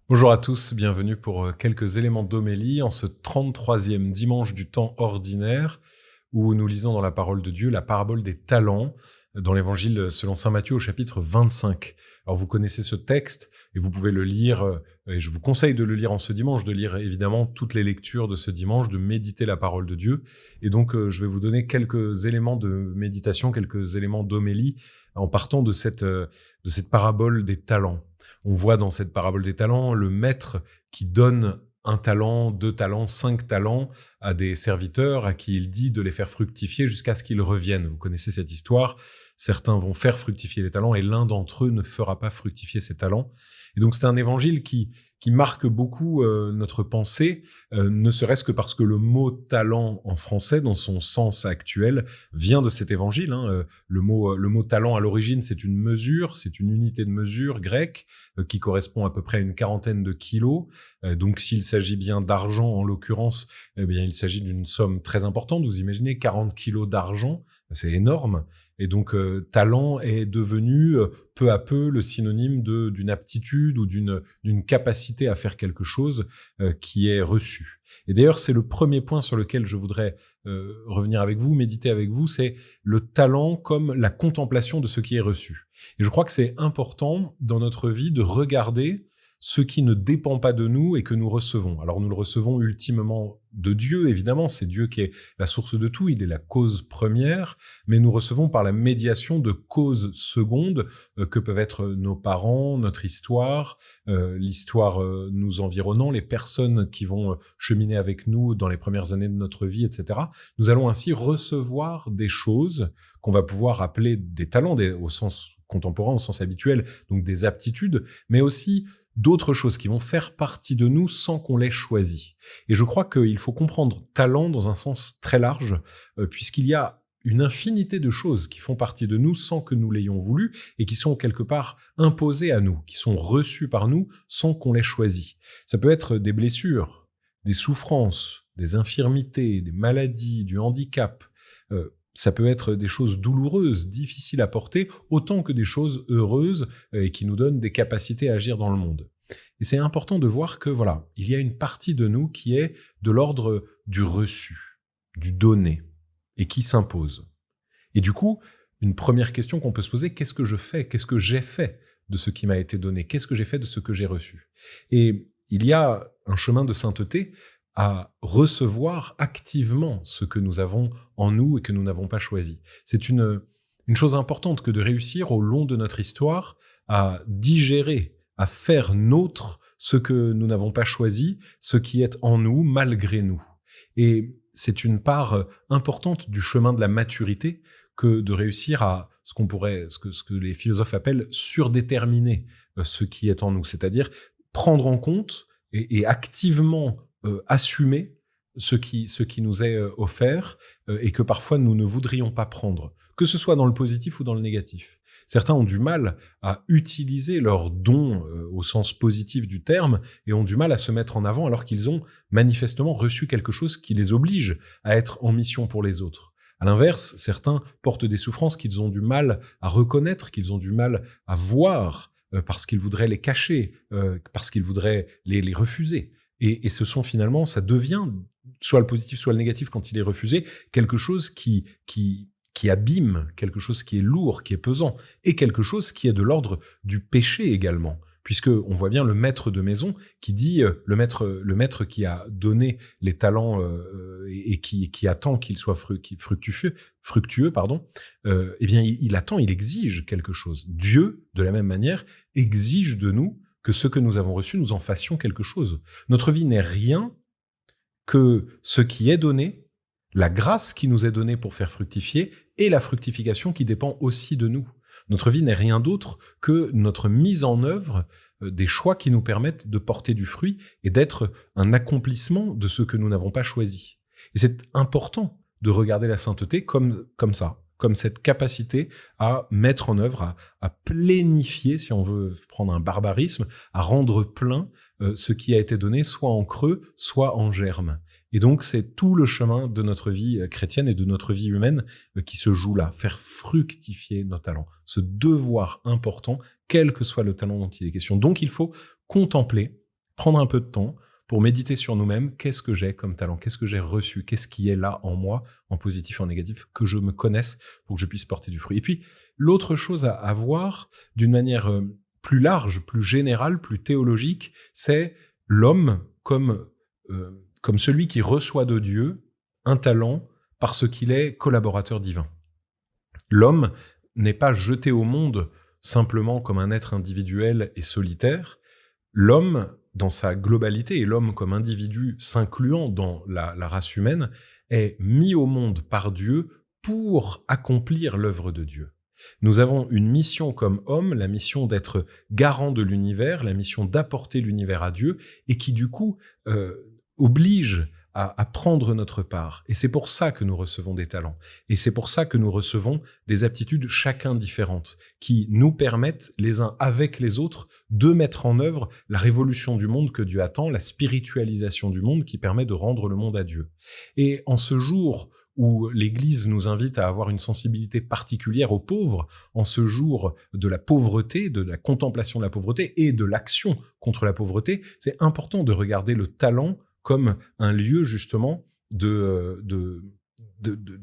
Bonjour à tous, bienvenue pour quelques éléments d'homélie en ce 33e dimanche du temps ordinaire où nous lisons dans la parole de Dieu la parabole des talents dans l'évangile selon saint Matthieu au chapitre 25. Alors vous connaissez ce texte et vous pouvez le lire, et je vous conseille de le lire en ce dimanche, de lire évidemment toutes les lectures de ce dimanche, de méditer la parole de Dieu. Et donc je vais vous donner quelques éléments de méditation, quelques éléments d'homélie en partant de cette parabole des talents. On voit dans cette parabole des talents le maître qui donne un talent, 2 talents, 5 talents à des serviteurs à qui il dit de les faire fructifier jusqu'à ce qu'ils reviennent. Vous connaissez cette histoire. Certains vont faire fructifier les talents et l'un d'entre eux ne fera pas fructifier ses talents. Et donc c'est un évangile qui marque beaucoup notre pensée, ne serait-ce que parce que le mot talent en français, dans son sens actuel, vient de cet évangile. Le mot talent à l'origine, c'est une mesure, c'est une unité de mesure grecque qui correspond à peu près à une quarantaine de kilos. Donc s'il s'agit bien d'argent en l'occurrence, eh bien il s'agit d'une somme très importante. Vous imaginez 40 kilos d'argent, c'est énorme. Et donc talent est devenu peu à peu le synonyme d'une aptitude ou d'une capacité à faire quelque chose qui est reçue. Et d'ailleurs, c'est le premier point sur lequel je voudrais revenir avec vous, méditer avec vous, c'est le talent comme la contemplation de ce qui est reçu. Et je crois que c'est important dans notre vie de regarder ce qui ne dépend pas de nous et que nous recevons. Alors nous le recevons ultimement de Dieu, évidemment, c'est Dieu qui est la source de tout, il est la cause première, mais nous recevons par la médiation de causes secondes que peuvent être nos parents, notre histoire, l'histoire nous environnant, les personnes qui vont cheminer avec nous dans les premières années de notre vie, etc. Nous allons ainsi recevoir des choses qu'on va pouvoir appeler des talents, au sens contemporain, au sens habituel, donc des aptitudes, mais aussi d'autres choses qui vont faire partie de nous sans qu'on les choisi. Et je crois qu'il faut comprendre talent dans un sens très large, puisqu'il y a une infinité de choses qui font partie de nous sans que nous l'ayons voulu et qui sont quelque part imposées à nous, qui sont reçues par nous sans qu'on les choisi. Ça peut être des blessures, des souffrances, des infirmités, des maladies, du handicap. Ça peut être des choses douloureuses, difficiles à porter, autant que des choses heureuses et qui nous donnent des capacités à agir dans le monde. Et c'est important de voir que voilà, il y a une partie de nous qui est de l'ordre du reçu, du donné, et qui s'impose. Et du coup, une première question qu'on peut se poser, qu'est-ce que je fais? Qu'est-ce que j'ai fait de ce qui m'a été donné? Qu'est-ce que j'ai fait de ce que j'ai reçu? Et il y a un chemin de sainteté à recevoir activement ce que nous avons en nous et que nous n'avons pas choisi. C'est une chose importante que de réussir au long de notre histoire à digérer, à faire nôtre ce que nous n'avons pas choisi, ce qui est en nous malgré nous. Et c'est une part importante du chemin de la maturité que de réussir à ce que les philosophes appellent surdéterminer ce qui est en nous, c'est-à-dire prendre en compte et activement assumer ce qui nous est offert et que parfois nous ne voudrions pas prendre, que ce soit dans le positif ou dans le négatif. Certains ont du mal à utiliser leurs dons au sens positif du terme et ont du mal à se mettre en avant alors qu'ils ont manifestement reçu quelque chose qui les oblige à être en mission pour les autres. À l'inverse, certains portent des souffrances qu'ils ont du mal à reconnaître, qu'ils ont du mal à voir parce qu'ils voudraient les cacher, parce qu'ils voudraient les refuser. Et ce sont finalement, ça devient, soit le positif, soit le négatif, quand il est refusé, quelque chose qui abîme, quelque chose qui est lourd, qui est pesant, et quelque chose qui est de l'ordre du péché également. Puisque on voit bien le maître de maison qui dit, le maître qui a donné les talents et qui attend qu'il soit fructueux, eh bien il attend, il exige quelque chose. Dieu, de la même manière, exige de nous que ce que nous avons reçu, nous en fassions quelque chose. Notre vie n'est rien que ce qui est donné, la grâce qui nous est donnée pour faire fructifier et la fructification qui dépend aussi de nous. Notre vie n'est rien d'autre que notre mise en œuvre des choix qui nous permettent de porter du fruit et d'être un accomplissement de ce que nous n'avons pas choisi. Et c'est important de regarder la sainteté comme ça, comme cette capacité à mettre en œuvre, à plénifier, si on veut prendre un barbarisme, à rendre plein ce qui a été donné, soit en creux, soit en germe. Et donc, c'est tout le chemin de notre vie chrétienne et de notre vie humaine qui se joue là, faire fructifier nos talents, ce devoir important, quel que soit le talent dont il est question. Donc, il faut contempler prendre un peu de temps pour méditer sur nous-mêmes. Qu'est-ce que j'ai comme talent? Qu'est-ce que j'ai reçu? Qu'est-ce qui est là en moi, en positif et en négatif, que je me connaisse pour que je puisse porter du fruit? Et puis, l'autre chose à voir d'une manière plus large, plus générale, plus théologique, c'est l'homme comme celui qui reçoit de Dieu un talent parce qu'il est collaborateur divin. L'homme n'est pas jeté au monde simplement comme un être individuel et solitaire. L'homme, dans sa globalité, et l'homme comme individu s'incluant dans la race humaine, est mis au monde par Dieu pour accomplir l'œuvre de Dieu. Nous avons une mission comme hommes, la mission d'être garant de l'univers, la mission d'apporter l'univers à Dieu, et qui du coup oblige à prendre notre part. Et c'est pour ça que nous recevons des talents. Et c'est pour ça que nous recevons des aptitudes chacun différentes, qui nous permettent, les uns avec les autres, de mettre en œuvre la révolution du monde que Dieu attend, la spiritualisation du monde qui permet de rendre le monde à Dieu. Et en ce jour où l'Église nous invite à avoir une sensibilité particulière aux pauvres, en ce jour de la pauvreté, de la contemplation de la pauvreté et de l'action contre la pauvreté, c'est important de regarder le talent comme un lieu justement de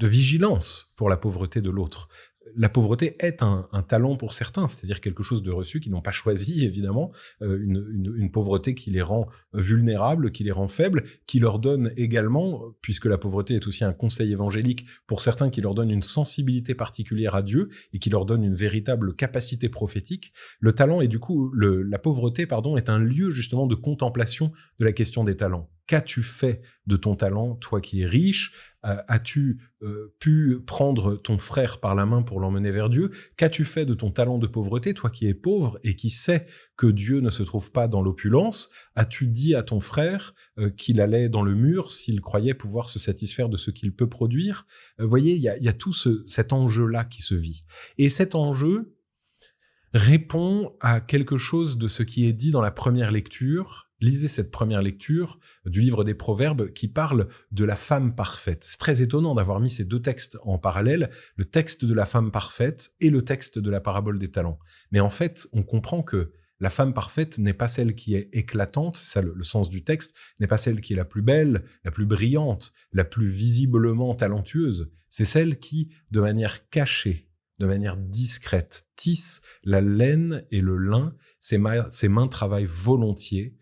vigilance pour la pauvreté de l'autre. La pauvreté est un talent pour certains, c'est-à-dire quelque chose de reçu qu'ils n'ont pas choisi, évidemment, une pauvreté qui les rend vulnérables, qui les rend faibles, qui leur donne également, puisque la pauvreté est aussi un conseil évangélique pour certains, qui leur donne une sensibilité particulière à Dieu et qui leur donne une véritable capacité prophétique. Le talent et du coup, la pauvreté, est un lieu justement de contemplation de la question des talents. Qu'as-tu fait de ton talent, toi qui es riche? As-tu pu prendre ton frère par la main pour l'emmener vers Dieu? Qu'as-tu fait de ton talent de pauvreté, toi qui es pauvre et qui sais que Dieu ne se trouve pas dans l'opulence? As-tu dit à ton frère qu'il allait dans le mur s'il croyait pouvoir se satisfaire de ce qu'il peut produire? Voyez, il y a tout cet enjeu-là qui se vit. Et cet enjeu répond à quelque chose de ce qui est dit dans la première lecture. Lisez cette première lecture du livre des Proverbes qui parle de la femme parfaite. C'est très étonnant d'avoir mis ces deux textes en parallèle, le texte de la femme parfaite et le texte de la parabole des talents. Mais en fait, on comprend que la femme parfaite n'est pas celle qui est éclatante, c'est ça le sens du texte, n'est pas celle qui est la plus belle, la plus brillante, la plus visiblement talentueuse. C'est celle qui, de manière cachée, de manière discrète, tisse la laine et le lin, ses mains travaillent volontiers,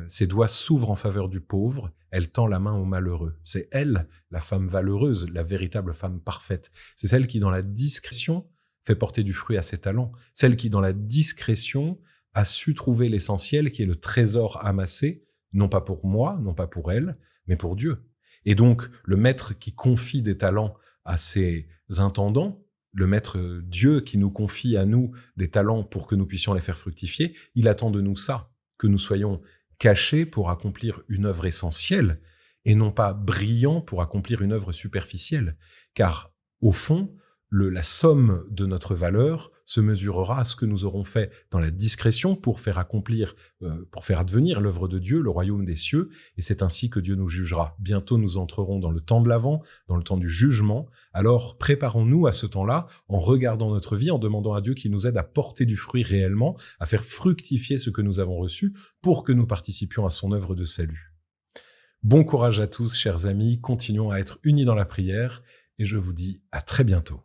ses doigts s'ouvrent en faveur du pauvre, elle tend la main au malheureux. C'est elle, la femme valeureuse, la véritable femme parfaite. C'est celle qui, dans la discrétion, fait porter du fruit à ses talents. Celle qui, dans la discrétion, a su trouver l'essentiel qui est le trésor amassé, non pas pour moi, non pas pour elle, mais pour Dieu. Et donc, le maître qui confie des talents à ses intendants, le maître Dieu qui nous confie à nous des talents pour que nous puissions les faire fructifier, il attend de nous ça, que nous soyons cachés pour accomplir une œuvre essentielle et non pas brillants pour accomplir une œuvre superficielle. Car, au fond, la somme de notre valeur se mesurera à ce que nous aurons fait dans la discrétion pour faire advenir l'œuvre de Dieu, le royaume des cieux, et c'est ainsi que Dieu nous jugera. Bientôt nous entrerons dans le temps de l'Avent, dans le temps du jugement. Alors préparons-nous à ce temps-là en regardant notre vie, en demandant à Dieu qu'il nous aide à porter du fruit réellement, à faire fructifier ce que nous avons reçu pour que nous participions à son œuvre de salut. Bon courage à tous, chers amis, continuons à être unis dans la prière, et je vous dis à très bientôt.